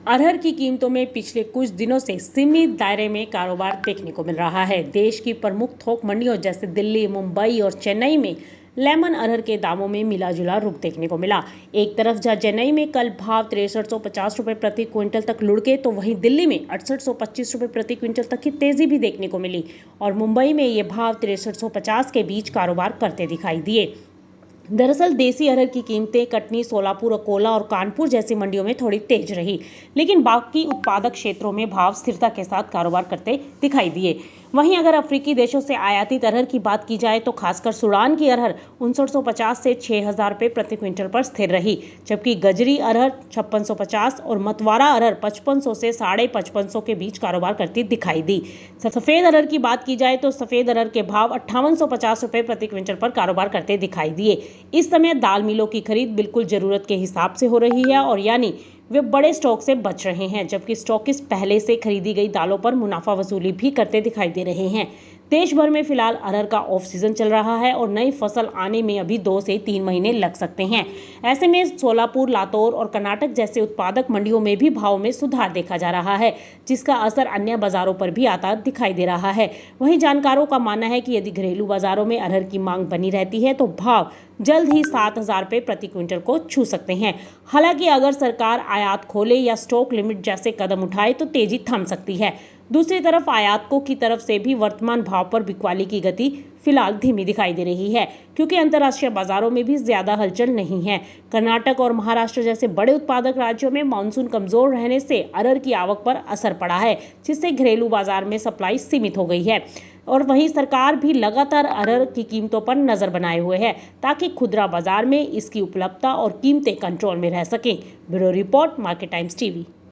अरहर की कीमतों में पिछले कुछ दिनों से सीमित दायरे में कारोबार देखने को मिल रहा है। देश की प्रमुख थोक मंडियों जैसे दिल्ली, मुंबई और चेन्नई में लेमन अरहर के दामों में मिला जुला रुख देखने को मिला। एक तरफ जहां चेन्नई में कल भाव 6350 रुपये प्रति क्विंटल तक लुढ़के, तो वहीं दिल्ली में 6825 रुपये प्रति क्विंटल तक की तेजी भी देखने को मिली और मुंबई में ये भाव 6350 के बीच कारोबार करते दिखाई दिए। दरअसल देसी अरहर की कीमतें कटनी, सोलापुर, अकोला और कानपुर जैसी मंडियों में थोड़ी तेज रही, लेकिन बाकी उत्पादक क्षेत्रों में भाव स्थिरता के साथ कारोबार करते दिखाई दिए। वहीं अगर अफ्रीकी देशों से आयातित अरहर की बात की जाए तो खासकर सूडान की अरहर 5950 से 6000 रुपये प्रति क्विंटल पर स्थिर रही, जबकि गजरी अरहर 5650 और मतवारा अरहर 5500 से 5550 के बीच कारोबार करती दिखाई दी। सफेद अरहर की बात की जाए तो सफेद अरहर के भाव 5850 रुपये प्रति क्विंटल पर कारोबार करते दिखाई दिए। इस समय दाल मिलों की खरीद बिल्कुल जरूरत के हिसाब से हो रही है और यानी वे बड़े स्टॉक से बच रहे हैं, जबकि स्टॉकिस्ट पहले से खरीदी गई दालों पर मुनाफा वसूली भी करते दिखाई दे रहे हैं। देश भर में फिलहाल अरहर का ऑफ सीजन चल रहा है और नई फसल आने में अभी 2 से 3 महीने लग सकते हैं। ऐसे में सोलापुर, लातौर और कर्नाटक जैसे उत्पादक मंडियों में भी भाव में सुधार देखा जा रहा है, जिसका असर अन्य बाजारों पर भी आता दिखाई दे रहा है। वहीं जानकारों का मानना है कि यदि घरेलू बाजारों में अरहर की मांग बनी रहती है तो भाव जल्द ही 7000 रुपये प्रति क्विंटल को छू सकते हैं। हालांकि अगर सरकार आयात खोले या स्टॉक लिमिट जैसे कदम उठाए तो तेजी थम सकती है। दूसरी तरफ आयातकों की तरफ से भी वर्तमान भाव पर बिकवाली की गति फिलहाल धीमी दिखाई दे रही है, क्योंकि अंतर्राष्ट्रीय बाजारों में भी ज्यादा हलचल नहीं है। कर्नाटक और महाराष्ट्र जैसे बड़े उत्पादक राज्यों में मानसून कमजोर रहने से अरहर की आवक पर असर पड़ा है, जिससे घरेलू बाजार में सप्लाई सीमित हो गई है। और वहीं सरकार भी लगातार अरहर की कीमतों पर नजर बनाए हुए है, ताकि खुदरा बाजार में इसकी उपलब्धता और कीमतें कंट्रोल में रह सकें। Bureau report, market times TV.